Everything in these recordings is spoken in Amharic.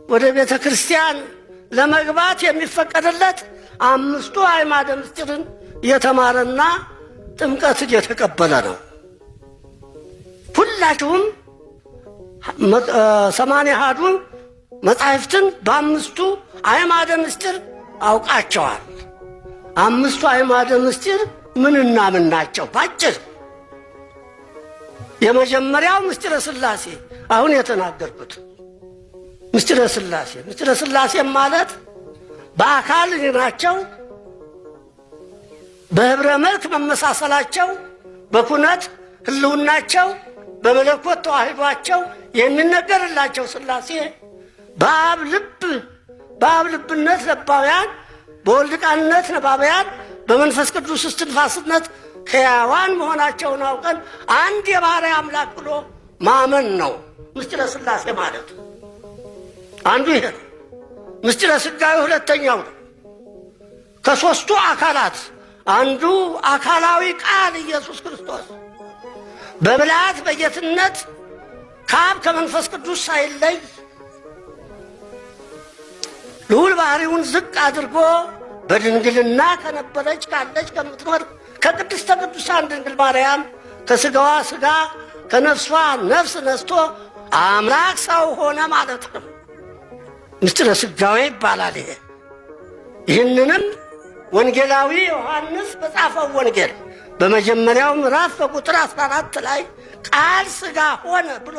ወደ ቤተ ክርስቲያን ለመግባት የሚፈቀድለት አምስቱ አዕማደ ምስጢርን የተማረና ጥምቀትን የተቀበለ ነው። ሁላችሁም 81 መጻሕፍትን በአምስቱ አዕማደ ምስጢር አውቃቸዋል። አምስቱ አዕማደ ምስጢር ምንና ምን ናቸው? ባጭር የመጀመሪያው ምስጢረ ሥላሴ አሁን የተናገርኩት ምስጢረ ሥላሴ። ምስጢረ ሥላሴ ማለት በአካል ናቸው፣ በህብረ መልክ መመሳሰላቸው፣ በኩነት ህልውናቸው፣ በመለኮት ተዋህዷቸው የሚነገርላቸው ሥላሴ በአብ ልብነት ለባውያን፣ በወልድ ቃልነት ነባብያን፣ በመንፈስ ቅዱስ እስትንፋስነት ሕያዋን መሆናቸውን አውቀን አንድ የባሕርይ አምላክ ብሎ ማመን ነው ምስጢረ ሥላሴ ማለት። አንዱ ይሄ ነው። ምስጢረ ሥጋዌ ሁለተኛው ነው። ከሦስቱ አካላት አንዱ አካላዊ ቃል ኢየሱስ ክርስቶስ በምልአት በጌትነት ከአብ ከመንፈስ ቅዱስ ሳይለይ ልዑል ባሕርዩን ዝቅ አድርጎ በድንግልና ከነበረች ካለች ከምትኖር ከቅድስተ ቅዱሳን ድንግል ማርያም ከሥጋዋ ሥጋ ከነፍሷ ነፍስ ነስቶ አምላክ ሰው ሆነ ማለት ነው። ምስጢረ ሥጋዌ ይባላል። ይህንንም ወንጌላዊ ዮሐንስ በጻፈው ወንጌል በመጀመሪያው ምዕራፍ በቁጥር 14 ላይ ቃል ሥጋ ሆነ ብሎ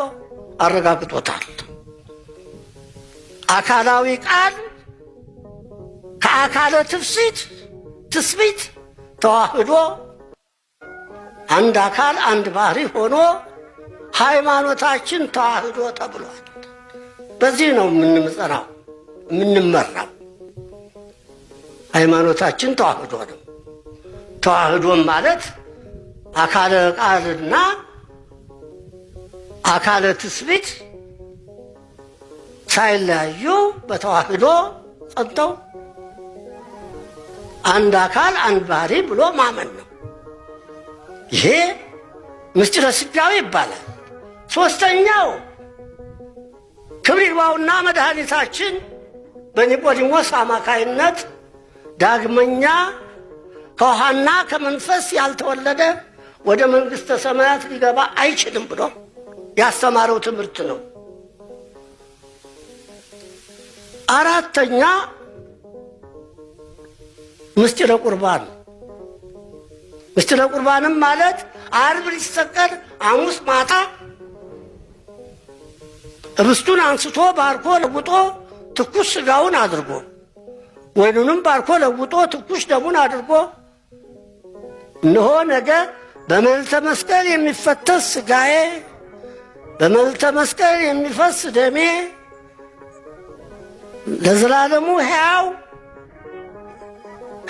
አረጋግጦታል። አካላዊ ቃል ከአካለ ትስብእት ተዋህዶ አንድ አካል አንድ ባሕርይ ሆኖ ሃይማኖታችን ተዋህዶ ተብሏል። በዚህ ነው የምንጸናው የምንመራው። ሃይማኖታችን ተዋህዶ ነው። ተዋህዶም ማለት አካለ ቃልና አካለ ትስብእት ሳይለያዩ በተዋህዶ ጸንተው አንድ አካል አንድ ባሕርይ ብሎ ማመን ነው። ይሄ ምስጢረ ሥጋዌ ይባላል። ሦስተኛው ክብር ይግባውና መድኃኒታችን በኒቆዲሞስ አማካይነት ዳግመኛ ከውሃና ከመንፈስ ያልተወለደ ወደ መንግሥተ ሰማያት ሊገባ አይችልም ብሎ ያስተማረው ትምህርት ነው። አራተኛ ምስጢረ ቁርባን። ምስጢረ ቁርባንም ማለት ዓርብ ሊሰቀል ሐሙስ ማታ ኅብስቱን አንስቶ ባርኮ ለውጦ ትኩስ ሥጋውን አድርጎ ወይኑንም ባርኮ ለውጦ ትኩስ ደሙን አድርጎ እነሆ ነገ በመልዕልተ መስቀል የሚፈተት ሥጋዬ በመልዕልተ መስቀል የሚፈስ ደሜ ለዘላለሙ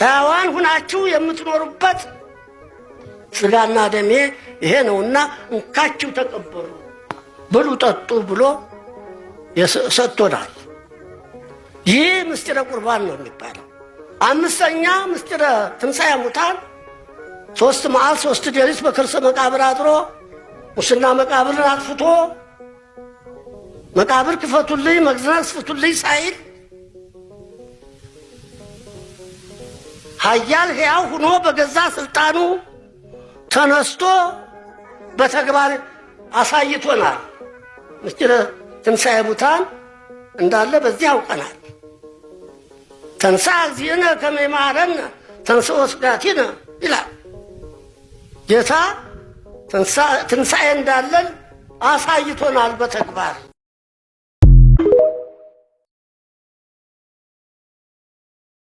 ሕያዋን ሁናችሁ የምትኖሩበት ሥጋና ደሜ ይሄ ነውና እንካችሁ ተቀበሉ፣ ብሉ፣ ጠጡ ብሎ ሰጥቶናል። ይህ ምስጢረ ቁርባን ነው የሚባለው። አምስተኛ ምስጢረ ትንሣኤ ሙታን 3 መዓልት 3 ሌሊት በከርሰ መቃብር አድሮ ሙስና መቃብርን አጥፍቶ መቃብር ክፈቱልኝ መግነዝ ፍቱልኝ ሳይል ኃያል ሕያው ሆኖ በገዛ ሥልጣኑ ተነስቶ በተግባር አሳይቶናል። ምስጢረ ትንሣኤ ሙታን እንዳለ በዚህ ያውቀናል። ተንሥአ እግዚእነ ከመ ይምሃረነ ተንሥኦ ሥጋቲነ ይላል ጌታ። ትንሣኤ እንዳለን አሳይቶናል በተግባር